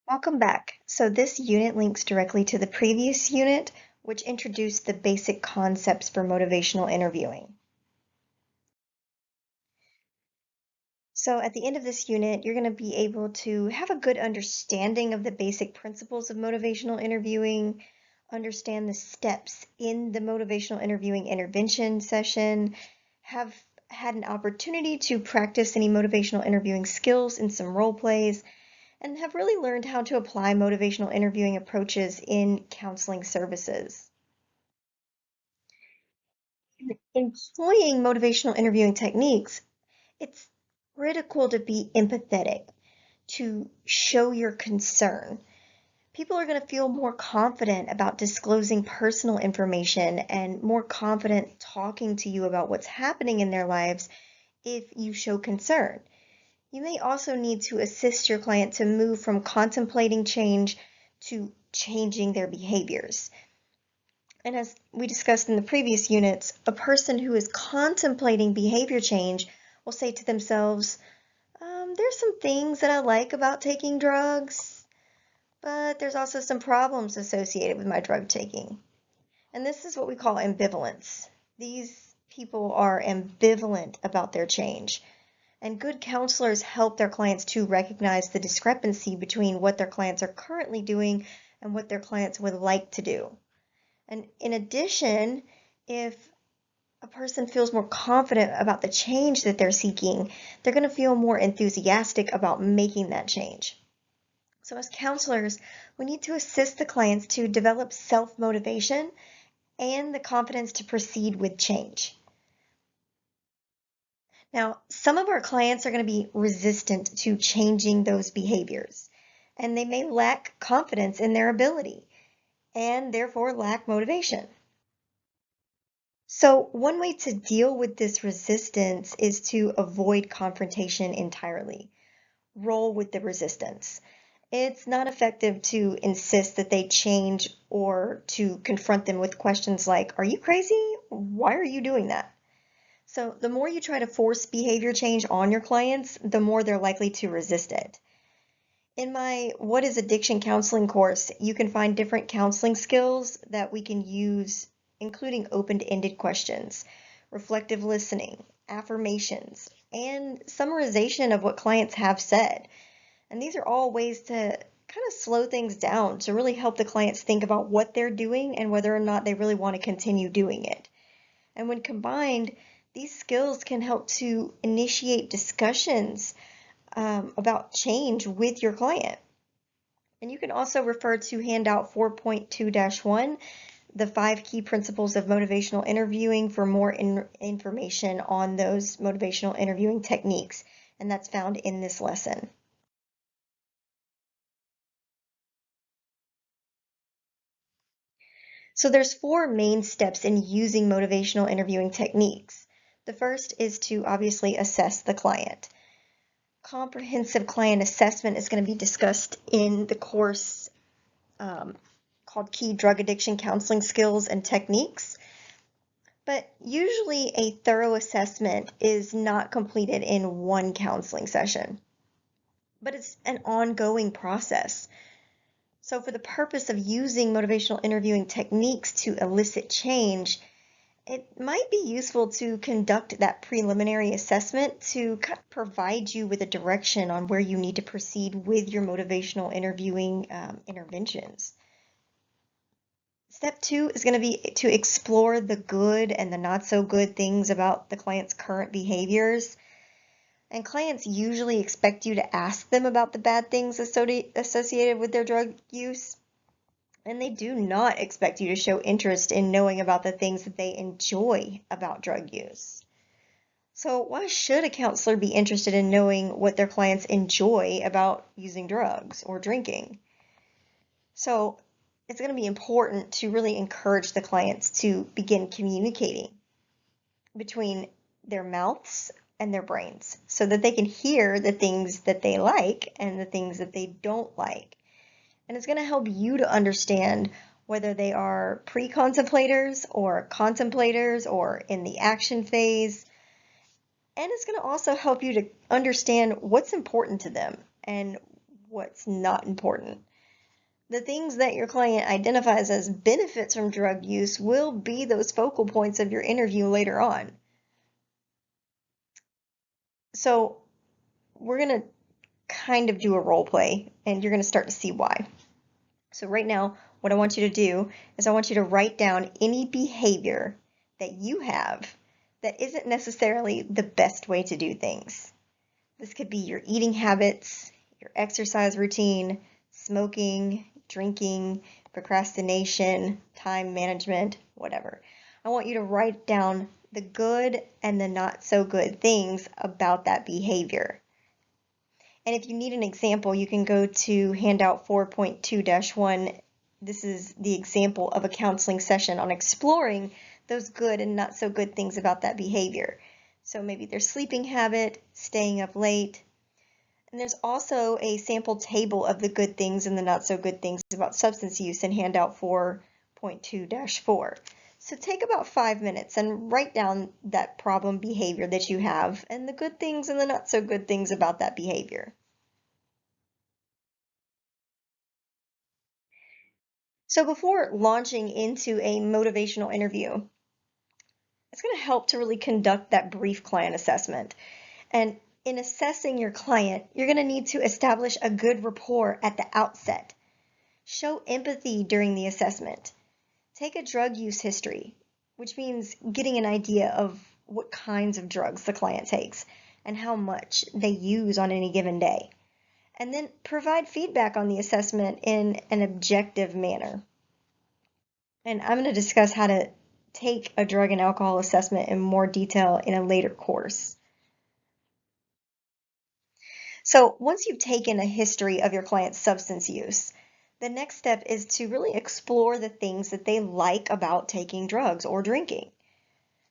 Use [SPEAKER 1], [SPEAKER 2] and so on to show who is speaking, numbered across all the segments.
[SPEAKER 1] Welcome back. So this unit links directly to the previous unit, which introduced the basic concepts for motivational interviewing. So at the end of this unit, you're going to be able to have a good understanding of the basic principles of motivational interviewing, understand the steps in the motivational interviewing intervention session, have had an opportunity to practice any motivational interviewing skills in some role plays, and have really learned how to apply motivational interviewing approaches in counseling services. In employing motivational interviewing techniques, it's critical to be empathetic, to show your concern. People are going to feel more confident about disclosing personal information and more confident talking to you about what's happening in their lives if you show concern. You may also need to assist your client to move from contemplating change to changing their behaviors. And as we discussed in the previous units, a person who is contemplating behavior change will say to themselves, there's some things that I like about taking drugs, but there's also some problems associated with my drug taking. And this is what we call ambivalence. These people are ambivalent about their change. And good counselors help their clients to recognize the discrepancy between what their clients are currently doing and what their clients would like to do. And in addition, if a person feels more confident about the change that they're seeking, they're going to feel more enthusiastic about making that change. So as counselors, we need to assist the clients to develop self-motivation and the confidence to proceed with change. Now, some of our clients are going to be resistant to changing those behaviors, and they may lack confidence in their ability and therefore lack motivation. So one way to deal with this resistance is to avoid confrontation entirely. Roll with the resistance. It's not effective to insist that they change or to confront them with questions like, "Are you crazy? Why are you doing that?" So the more you try to force behavior change on your clients, the more they're likely to resist it. In my What is Addiction Counseling course, you can find different counseling skills that we can use, including open-ended questions, reflective listening, affirmations, and summarization of what clients have said. And these are all ways to kind of slow things down to really help the clients think about what they're doing and whether or not they really want to continue doing it. And when combined, these skills can help to initiate discussions about change with your client. And you can also refer to handout 4.2-1, the 5 key principles of motivational interviewing, for more information on those motivational interviewing techniques. And that's found in this lesson. So there's 4 main steps in using motivational interviewing techniques. The first is to obviously assess the client. Comprehensive client assessment is going to be discussed in the course called Key Drug Addiction Counseling Skills and Techniques. But usually a thorough assessment is not completed in one counseling session, but it's an ongoing process. So for the purpose of using motivational interviewing techniques to elicit change, it might be useful to conduct that preliminary assessment to kind of provide you with a direction on where you need to proceed with your motivational interviewing interventions. Step 2 is going to be to explore the good and the not so good things about the client's current behaviors. And clients usually expect you to ask them about the bad things associated with their drug use. And they do not expect you to show interest in knowing about the things that they enjoy about drug use. So why should a counselor be interested in knowing what their clients enjoy about using drugs or drinking? So it's going to be important to really encourage the clients to begin communicating between their mouths and their brains so that they can hear the things that they like and the things that they don't like. And it's going to help you to understand whether they are pre-contemplators or contemplators or in the action phase. And it's going to also help you to understand what's important to them and what's not important. The things that your client identifies as benefits from drug use will be those focal points of your interview later on. So we're going to kind of do a role play, and you're going to start to see why. So right now, what I want you to do is I want you to write down any behavior that you have that isn't necessarily the best way to do things. This could be your eating habits, your exercise routine, smoking, drinking, procrastination, time management, whatever. I want you to write down the good and the not so good things about that behavior. And if you need an example, you can go to handout 4.2-1. This is the example of a counseling session on exploring those good and not so good things about that behavior. So maybe their sleeping habit, staying up late. And there's also a sample table of the good things and the not so good things about substance use in handout 4.2-4. So take about 5 minutes and write down that problem behavior that you have and the good things and the not so good things about that behavior. So before launching into a motivational interview, it's going to help to really conduct that brief client assessment. And in assessing your client, you're going to need to establish a good rapport at the outset. Show empathy during the assessment. Take a drug use history, which means getting an idea of what kinds of drugs the client takes and how much they use on any given day. And then provide feedback on the assessment in an objective manner. And I'm going to discuss how to take a drug and alcohol assessment in more detail in a later course. So once you've taken a history of your client's substance use, the next step is to really explore the things that they like about taking drugs or drinking.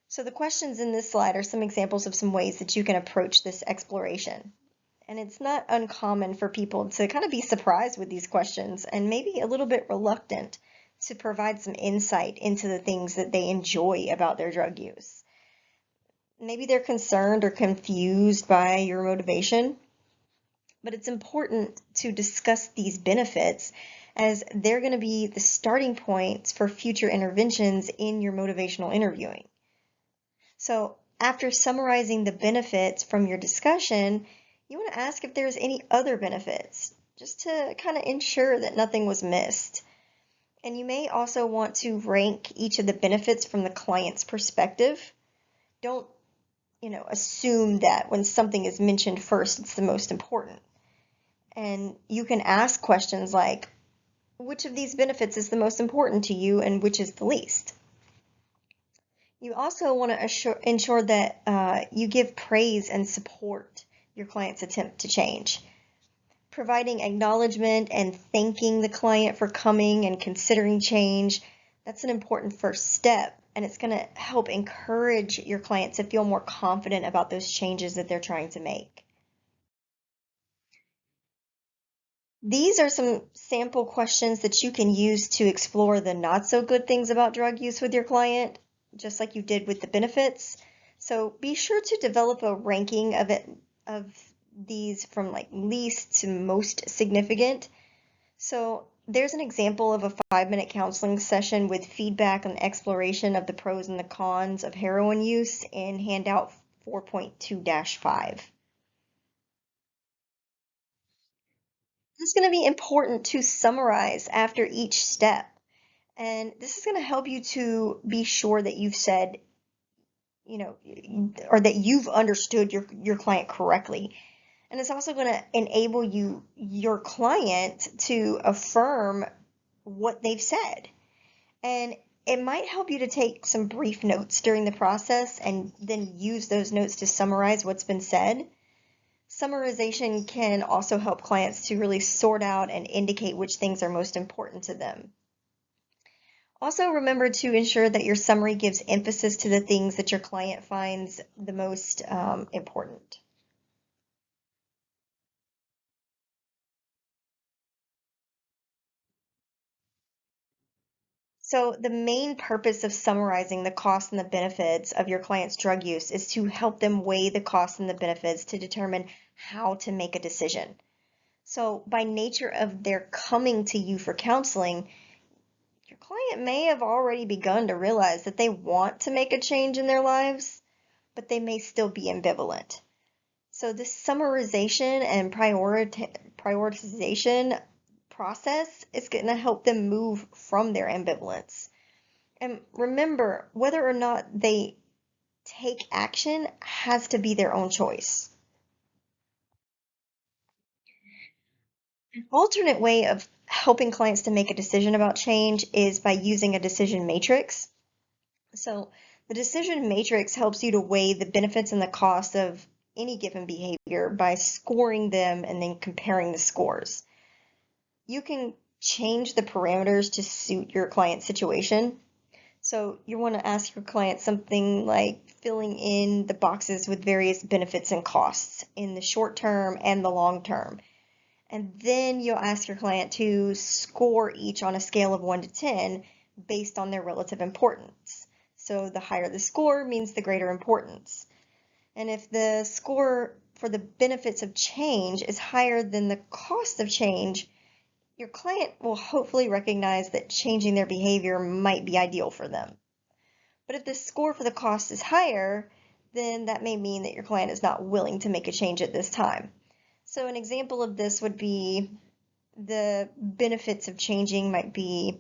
[SPEAKER 1] So the questions in this slide are some examples of some ways that you can approach this exploration. And it's not uncommon for people to kind of be surprised with these questions and maybe a little bit reluctant to provide some insight into the things that they enjoy about their drug use. Maybe they're concerned or confused by your motivation, but it's important to discuss these benefits as they're going to be the starting points for future interventions in your motivational interviewing. So after summarizing the benefits from your discussion, you want to ask if there's any other benefits, just to kind of ensure that nothing was missed. And you may also want to rank each of the benefits from the client's perspective. Don't, assume that when something is mentioned first, it's the most important. And you can ask questions like, which of these benefits is the most important to you and which is the least? You also want to ensure that you give praise and support your client's attempt to change. Providing acknowledgement and thanking the client for coming and considering change, that's an important first step, and it's going to help encourage your client to feel more confident about those changes that they're trying to make. These are some sample questions that you can use to explore the not so good things about drug use with your client, just like you did with the benefits. So be sure to develop a ranking of these from like least to most significant. So there's an example of a 5-minute counseling session with feedback and exploration of the pros and the cons of heroin use in handout 4.2-5. This is going to be important to summarize after each step. And this is going to help you to be sure that you've said, or that you've understood your client correctly. And it's also going to enable your client to affirm what they've said. And it might help you to take some brief notes during the process and then use those notes to summarize what's been said. Summarization can also help clients to really sort out and indicate which things are most important to them. Also, remember to ensure that your summary gives emphasis to the things that your client finds the most important. So the main purpose of summarizing the costs and the benefits of your client's drug use is to help them weigh the costs and the benefits to determine how to make a decision. So by nature of their coming to you for counseling, your client may have already begun to realize that they want to make a change in their lives, but they may still be ambivalent. So this summarization and prioritization process is going to help them move from their ambivalence. And remember, whether or not they take action has to be their own choice. An alternate way of helping clients to make a decision about change is by using a decision matrix. So the decision matrix helps you to weigh the benefits and the costs of any given behavior by scoring them and then comparing the scores. You can change the parameters to suit your client's situation. So you want to ask your client something like filling in the boxes with various benefits and costs in the short term and the long term. And then you'll ask your client to score each on a scale of 1 to 10 based on their relative importance. So the higher the score means the greater importance. And if the score for the benefits of change is higher than the cost of change, your client will hopefully recognize that changing their behavior might be ideal for them. But if the score for the cost is higher, then that may mean that your client is not willing to make a change at this time. So an example of this would be the benefits of changing might be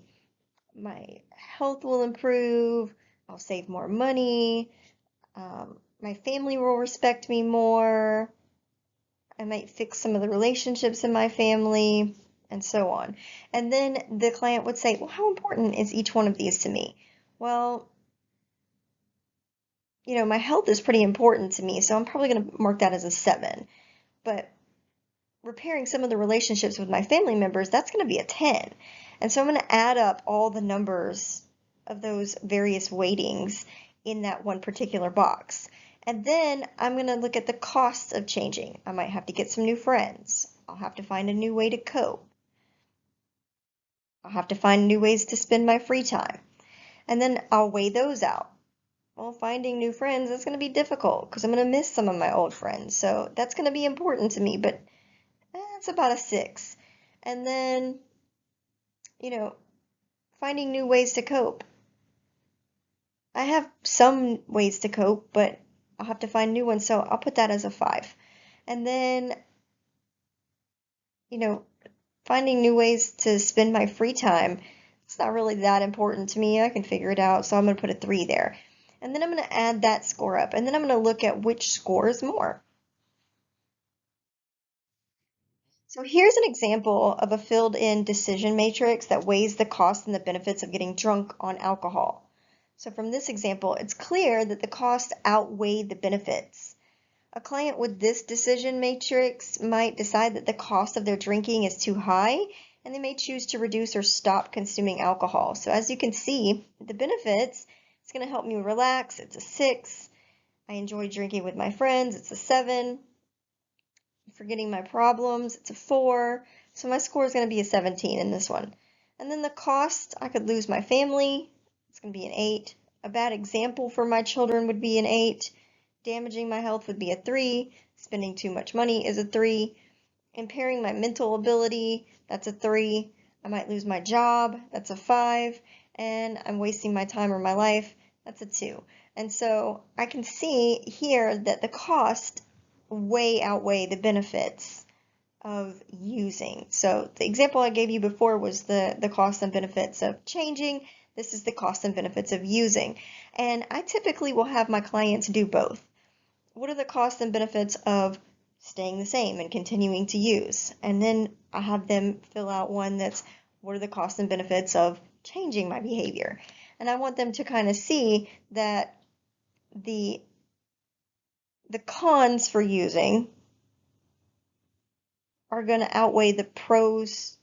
[SPEAKER 1] my health will improve, I'll save more money, my family will respect me more, I might fix some of the relationships in my family, and so on. And then the client would say, well, how important is each one of these to me? Well, my health is pretty important to me, so I'm probably going to mark that as a 7. But repairing some of the relationships with my family members, that's going to be a 10. And so I'm going to add up all the numbers of those various weightings in that one particular box. And then I'm going to look at the costs of changing. I might have to get some new friends. I'll have to find a new way to cope. I'll have to find new ways to spend my free time. And then I'll weigh those out. Well, finding new friends, that's going to be difficult because I'm going to miss some of my old friends. So that's going to be important to me, but it's about a 6. And then, finding new ways to cope. I have some ways to cope, but I'll have to find new ones, so I'll put that as a 5. And then, you know, finding new ways to spend my free time, it's not really that important to me. I can figure it out, so I'm going to put a 3 there. And then I'm going to add that score up, and then I'm going to look at which scores more. So here's an example of a filled-in decision matrix that weighs the costs and the benefits of getting drunk on alcohol. So from this example, it's clear that the costs outweigh the benefits. A client with this decision matrix might decide that the cost of their drinking is too high, and they may choose to reduce or stop consuming alcohol. So as you can see, the benefits, it's going to help me relax, it's a 6. I enjoy drinking with my friends, it's a 7. Forgetting my problems, it's a 4. So my score is going to be a 17 in this one. And then the cost, I could lose my family, it's going to be an 8. A bad example for my children would be an 8. Damaging my health would be a 3. Spending too much money is a 3. Impairing my mental ability, that's a 3. I might lose my job, that's a 5. And I'm wasting my time or my life, that's a 2. And so I can see here that the cost way outweigh the benefits of using. So the example I gave you before was the costs and benefits of changing. This is the costs and benefits of using. And I typically will have my clients do both. What are the costs and benefits of staying the same and continuing to use? And then I have them fill out one that's what are the costs and benefits of changing my behavior? And I want them to kind of see that the cons for using are going to outweigh the pros,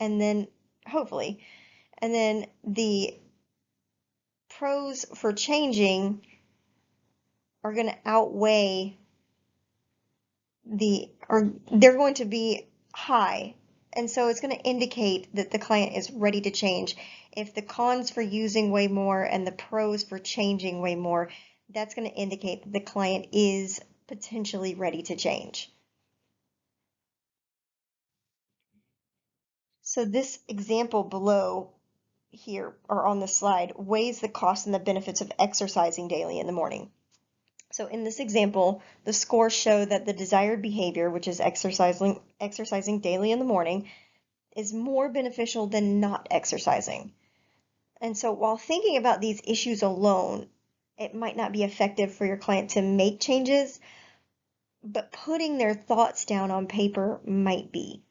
[SPEAKER 1] and then hopefully, and then the pros for changing are going to outweigh or they're going to be high. And so it's going to indicate that the client is ready to change. If the cons for using way more and the pros for changing way more, that's going to indicate that the client is potentially ready to change. So this example below here or on the slide weighs the costs and the benefits of exercising daily in the morning. So in this example, the scores show that the desired behavior, which is exercising daily in the morning, is more beneficial than not exercising. And so while thinking about these issues alone, it might not be effective for your client to make changes, but putting their thoughts down on paper might be.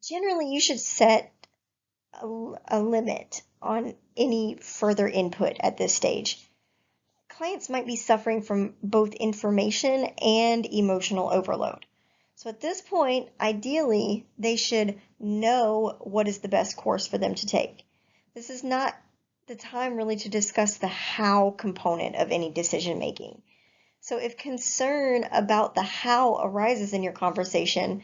[SPEAKER 1] Generally, you should set a limit on any further input at this stage. Clients might be suffering from both information and emotional overload. So at this point, ideally, they should know what is the best course for them to take. This is not the time really to discuss the how component of any decision making. So if concern about the how arises in your conversation,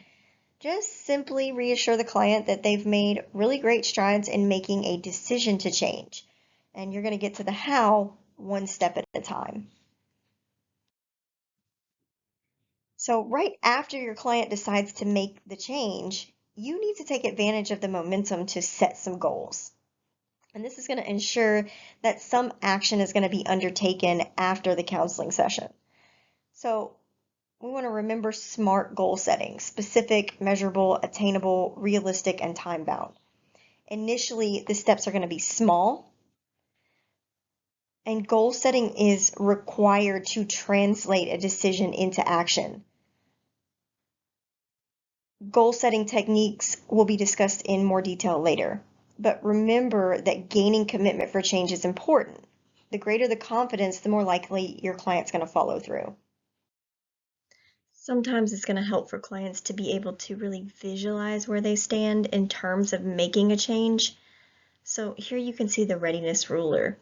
[SPEAKER 1] just simply reassure the client that they've made really great strides in making a decision to change. And you're going to get to the how one step at a time. So right after your client decides to make the change, you need to take advantage of the momentum to set some goals. And this is going to ensure that some action is going to be undertaken after the counseling session. So we want to remember SMART goal setting: specific, measurable, attainable, realistic, and time-bound. Initially, the steps are going to be small, and goal setting is required to translate a decision into action. Goal setting techniques will be discussed in more detail later, but remember that gaining commitment for change is important. The greater the confidence, the more likely your client's going to follow through. Sometimes it's going to help for clients to be able to really visualize where they stand in terms of making a change. So here you can see the readiness ruler.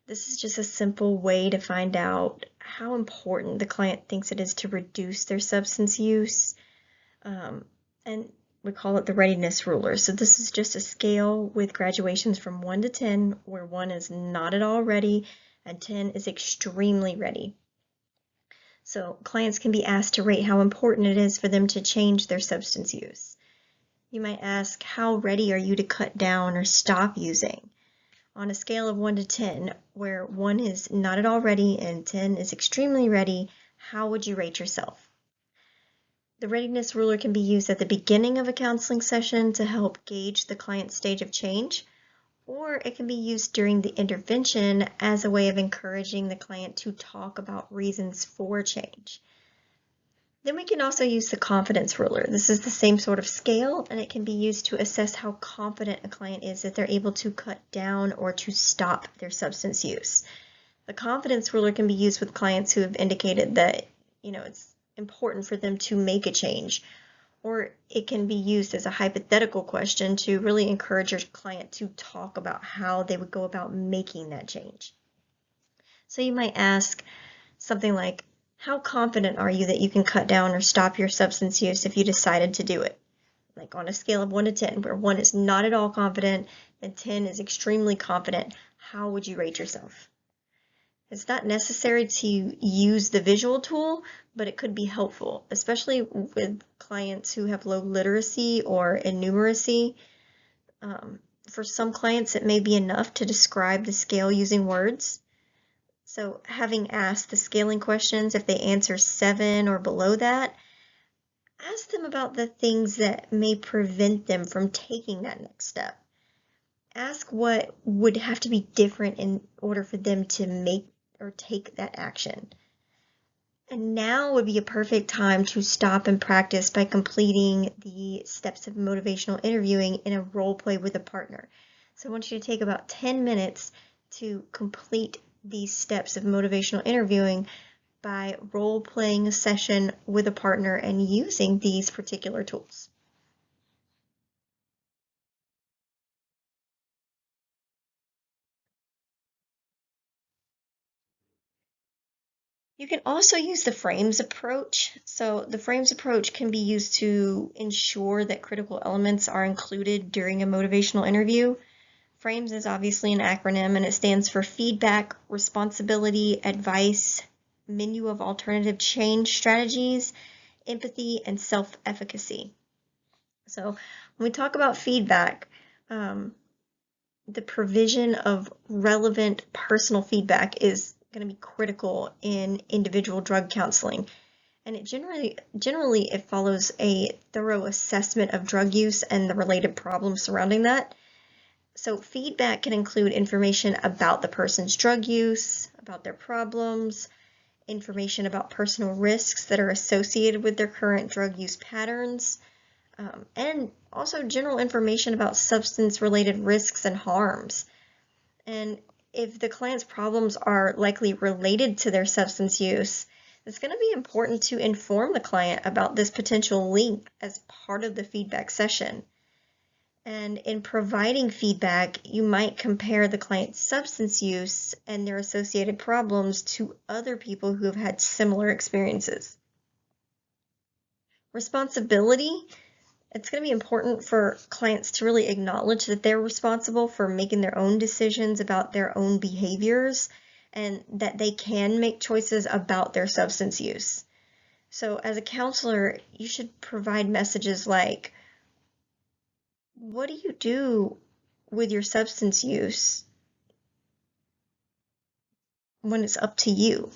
[SPEAKER 1] This is just a simple way to find out how important the client thinks it is to reduce their substance use. And we call it the readiness ruler. So this is just a scale with graduations from 1 to 10, where 1 is not at all ready and 10 is extremely ready. So clients can be asked to rate how important it is for them to change their substance use. You might ask, how ready are you to cut down or stop using? On a scale of 1 to 10, where 1 is not at all ready and 10 is extremely ready, how would you rate yourself? The readiness ruler can be used at the beginning of a counseling session to help gauge the client's stage of change, or it can be used during the intervention as a way of encouraging the client to talk about reasons for change. Then we can also use the confidence ruler. This is the same sort of scale, and it can be used to assess how confident a client is that they're able to cut down or to stop their substance use. The confidence ruler can be used with clients who have indicated that, it's important for them to make a change, or it can be used as a hypothetical question to really encourage your client to talk about how they would go about making that change. So you might ask something like, how confident are you that you can cut down or stop your substance use if you decided to do it? Like on a scale of 1 to 10, where 1 is not at all confident and 10 is extremely confident, how would you rate yourself? It's not necessary to use the visual tool, but it could be helpful, especially with clients who have low literacy or innumeracy. For some clients, it may be enough to describe the scale using words. So having asked the scaling questions, if they answer 7 or below that, ask them about the things that may prevent them from taking that next step. Ask what would have to be different in order for them to make or take that action. And now would be a perfect time to stop and practice by completing the steps of motivational interviewing in a role play with a partner. So I want you to take about 10 minutes to complete these steps of motivational interviewing by role playing a session with a partner and using these particular tools. You can also use the frames approach. So the frames approach can be used to ensure that critical elements are included during a motivational interview. FRAMES is obviously an acronym, and it stands for feedback, responsibility, advice, menu of alternative change strategies, empathy, and self-efficacy. So when we talk about feedback, the provision of relevant personal feedback is going to be critical in individual drug counseling. And it generally it follows a thorough assessment of drug use and the related problems surrounding that. So feedback can include information about the person's drug use, about their problems, information about personal risks that are associated with their current drug use patterns, and also general information about substance-related risks and harms. And if the client's problems are likely related to their substance use, it's going to be important to inform the client about this potential link as part of the feedback session. And in providing feedback, you might compare the client's substance use and their associated problems to other people who have had similar experiences. Responsibility. It's going to be important for clients to really acknowledge that they're responsible for making their own decisions about their own behaviors and that they can make choices about their substance use. So as a counselor, you should provide messages like, what do you do with your substance use when it's up to you?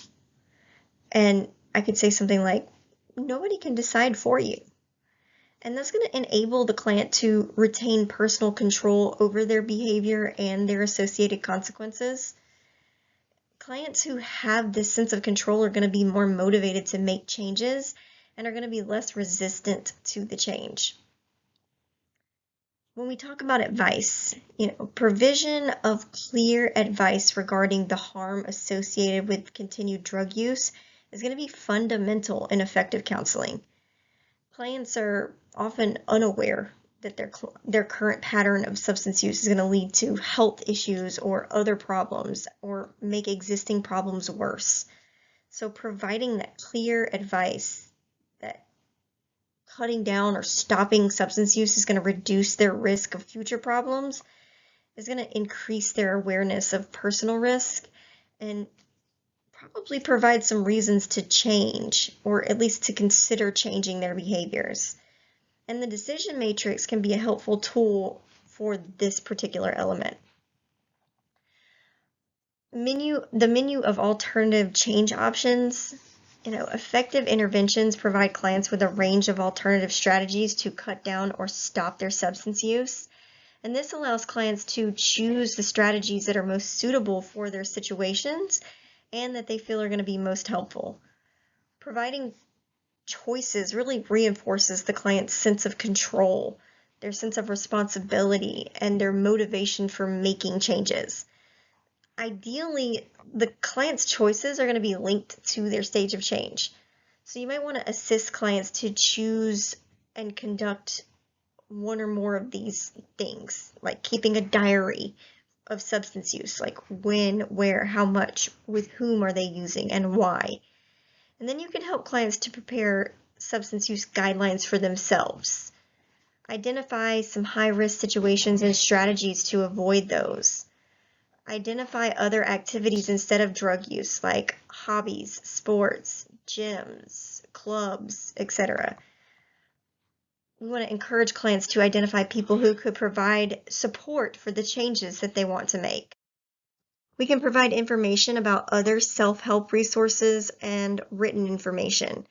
[SPEAKER 1] And I could say something like, nobody can decide for you. And that's going to enable the client to retain personal control over their behavior and their associated consequences. Clients who have this sense of control are going to be more motivated to make changes and are going to be less resistant to the change. When we talk about advice, provision of clear advice regarding the harm associated with continued drug use is going to be fundamental in effective counseling. Clients are often unaware that their current pattern of substance use is going to lead to health issues or other problems or make existing problems worse. So providing that clear advice that cutting down or stopping substance use is going to reduce their risk of future problems is going to increase their awareness of personal risk and probably provide some reasons to change or at least to consider changing their behaviors. And the decision matrix can be a helpful tool for this particular element. The menu of alternative change options. Effective interventions provide clients with a range of alternative strategies to cut down or stop their substance use. And this allows clients to choose the strategies that are most suitable for their situations and that they feel are going to be most helpful. Providing choices really reinforces the client's sense of control, their sense of responsibility, and their motivation for making changes. Ideally, the client's choices are going to be linked to their stage of change. So you might want to assist clients to choose and conduct one or more of these things, like keeping a diary of substance use, like when, where, how much, with whom are they using, and why. And then you can help clients to prepare substance use guidelines for themselves. Identify some high-risk situations and strategies to avoid those. Identify other activities instead of drug use, like hobbies, sports, gyms, clubs, etc. We want to encourage clients to identify people who could provide support for the changes that they want to make. We can provide information about other self-help resources and written information.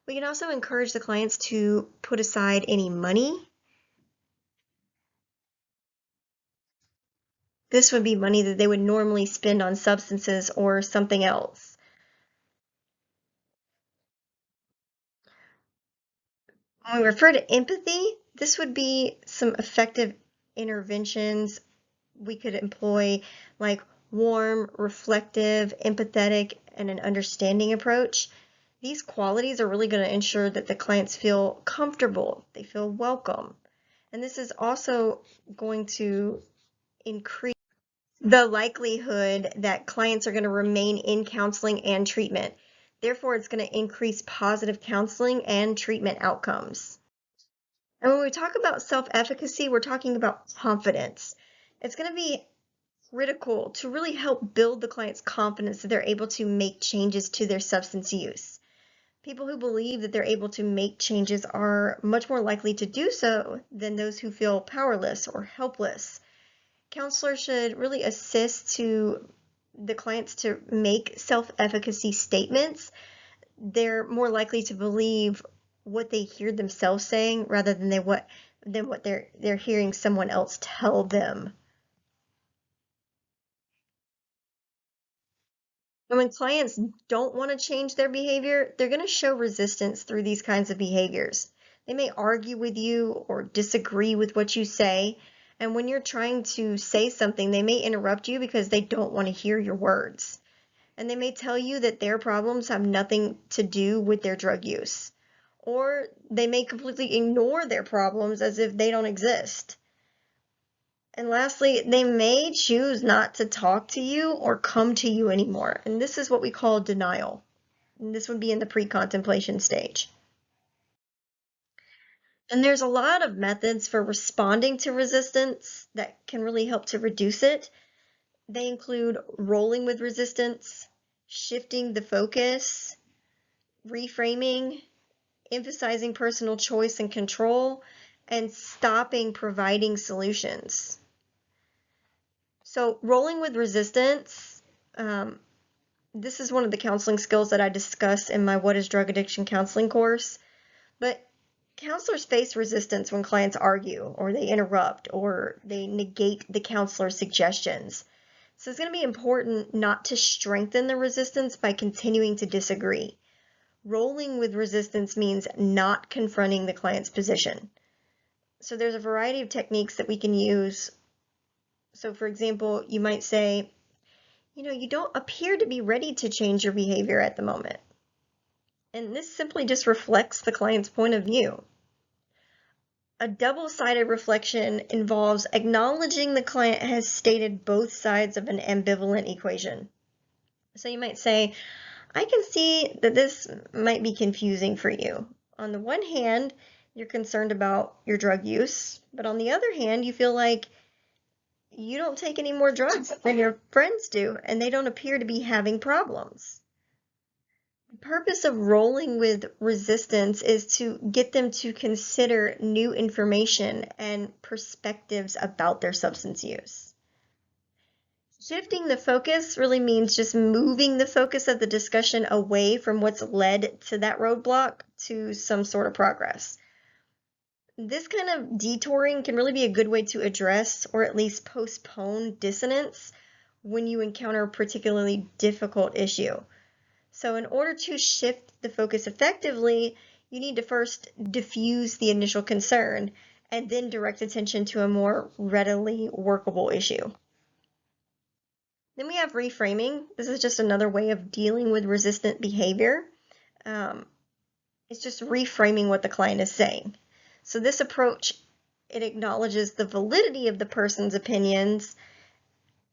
[SPEAKER 1] We can also encourage the clients to put aside any money. This would be money that they would normally spend on substances or something else. When we refer to empathy, this would be some effective interventions we could employ, like warm, reflective, empathetic, and an understanding approach. These qualities are really going to ensure that the clients feel comfortable, they feel welcome. And this is also going to increase the likelihood that clients are going to remain in counseling and treatment. Therefore, it's going to increase positive counseling and treatment outcomes. And when we talk about self-efficacy, we're talking about confidence. It's going to be critical to really help build the client's confidence that they're able to make changes to their substance use. People who believe that they're able to make changes are much more likely to do so than those who feel powerless or helpless. Counselors should really assist to the clients to make self-efficacy statements. They're more likely to believe what they hear themselves saying rather than what they're hearing someone else tell them. And when clients don't want to change their behavior, they're going to show resistance through these kinds of behaviors. They may argue with you or disagree with what you say. And when you're trying to say something, they may interrupt you because they don't want to hear your words. And they may tell you that their problems have nothing to do with their drug use. Or they may completely ignore their problems as if they don't exist. And lastly, they may choose not to talk to you or come to you anymore. And this is what we call denial. And this would be in the pre-contemplation stage. And there's a lot of methods for responding to resistance that can really help to reduce it. They include rolling with resistance, shifting the focus, reframing, emphasizing personal choice and control, and stopping providing solutions. So rolling with resistance, this is one of the counseling skills that I discuss in my What is Drug Addiction Counseling course. But counselors face resistance when clients argue or they interrupt or they negate the counselor's suggestions. So it's going to be important not to strengthen the resistance by continuing to disagree. Rolling with resistance means not confronting the client's position. So there's a variety of techniques that we can use. So for example, you might say, you don't appear to be ready to change your behavior at the moment. And this simply just reflects the client's point of view. A double-sided reflection involves acknowledging the client has stated both sides of an ambivalent equation. So you might say, I can see that this might be confusing for you. On the one hand, you're concerned about your drug use, but on the other hand, you feel like you don't take any more drugs than your friends do, and they don't appear to be having problems. The purpose of rolling with resistance is to get them to consider new information and perspectives about their substance use. Shifting the focus really means just moving the focus of the discussion away from what's led to that roadblock to some sort of progress. This kind of detouring can really be a good way to address or at least postpone dissonance when you encounter a particularly difficult issue. So in order to shift the focus effectively, you need to first diffuse the initial concern and then direct attention to a more readily workable issue. Then we have reframing. This is just another way of dealing with resistant behavior. It's just reframing what the client is saying. So this approach, it acknowledges the validity of the person's opinions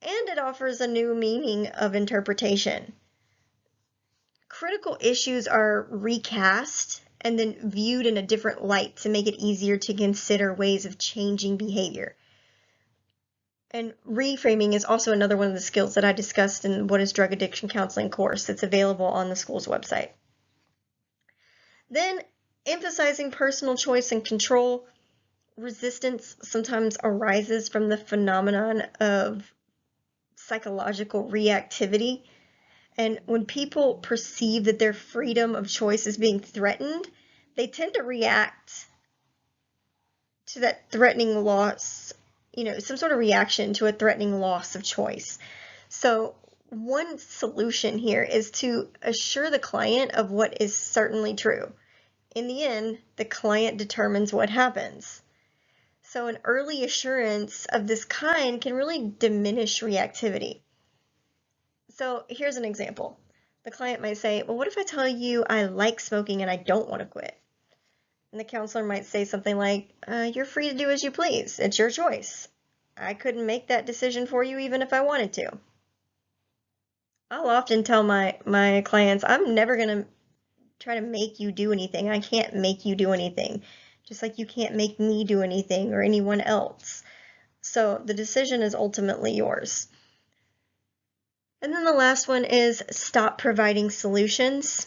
[SPEAKER 1] and it offers a new meaning of interpretation. Critical issues are recast and then viewed in a different light to make it easier to consider ways of changing behavior. And reframing is also another one of the skills that I discussed in What is Drug Addiction Counseling course that's available on the school's website. Then, emphasizing personal choice and control. Resistance sometimes arises from the phenomenon of psychological reactivity. And when people perceive that their freedom of choice is being threatened, they tend to react to that threatening loss, some sort of reaction to a threatening loss of choice. So one solution here is to assure the client of what is certainly true. In the end, the client determines what happens. So an early assurance of this kind can really diminish reactivity. So here's an example. The client might say, well, what if I tell you I like smoking and I don't want to quit? And the counselor might say something like, you're free to do as you please. It's your choice. I couldn't make that decision for you even if I wanted to. I'll often tell my clients, I'm never going to try to make you do anything. I can't make you do anything, just like you can't make me do anything or anyone else. So the decision is ultimately yours. And then the last one is stop providing solutions.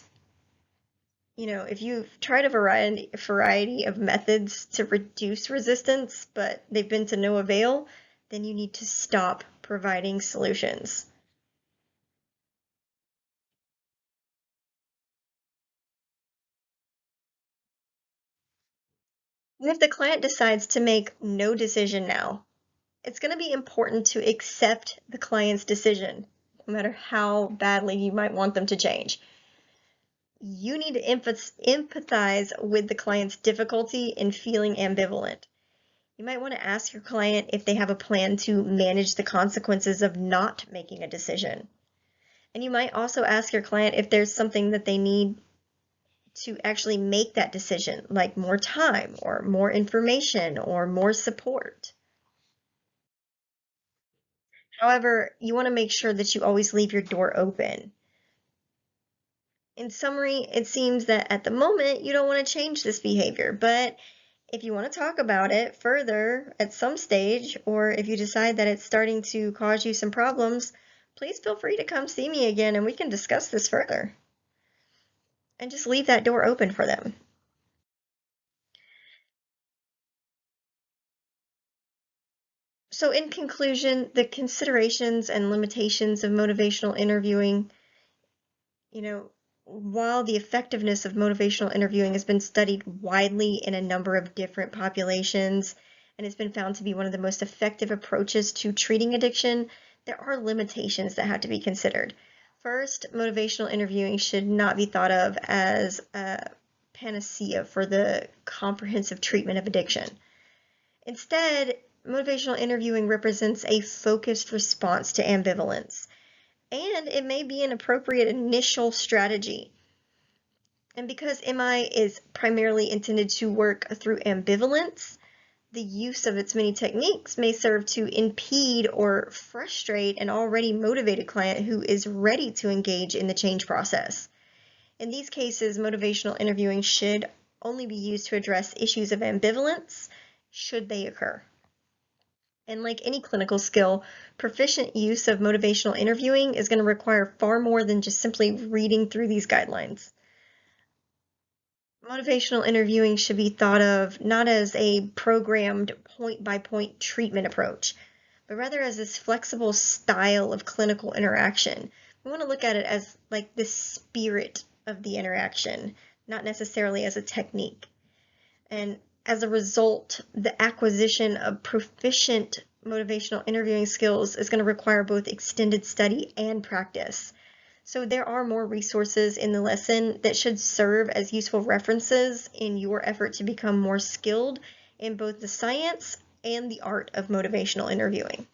[SPEAKER 1] If you've tried a variety of methods to reduce resistance, but they've been to no avail, then you need to stop providing solutions. And if the client decides to make no decision now, it's going to be important to accept the client's decision, no matter how badly you might want them to change. You need to empathize with the client's difficulty in feeling ambivalent. You might want to ask your client if they have a plan to manage the consequences of not making a decision. And you might also ask your client if there's something that they need to actually make that decision, like more time or more information or more support. However, you want to make sure that you always leave your door open. In summary, it seems that at the moment you don't want to change this behavior, but if you want to talk about it further at some stage, or if you decide that it's starting to cause you some problems, please feel free to come see me again and we can discuss this further. And just leave that door open for them. So, in conclusion, the considerations and limitations of motivational interviewing, you know, while the effectiveness of motivational interviewing has been studied widely in a number of different populations and has been found to be one of the most effective approaches to treating addiction, there are limitations that have to be considered. First, motivational interviewing should not be thought of as a panacea for the comprehensive treatment of addiction. Instead, motivational interviewing represents a focused response to ambivalence, and it may be an appropriate initial strategy. And because MI is primarily intended to work through ambivalence, the use of its many techniques may serve to impede or frustrate an already motivated client who is ready to engage in the change process. In these cases, motivational interviewing should only be used to address issues of ambivalence should they occur. And like any clinical skill, proficient use of motivational interviewing is going to require far more than just simply reading through these guidelines. Motivational interviewing should be thought of not as a programmed point-by-point treatment approach, but rather as this flexible style of clinical interaction. We want to look at it as like the spirit of the interaction, not necessarily as a technique. And as a result, the acquisition of proficient motivational interviewing skills is going to require both extended study and practice. So there are more resources in the lesson that should serve as useful references in your effort to become more skilled in both the science and the art of motivational interviewing.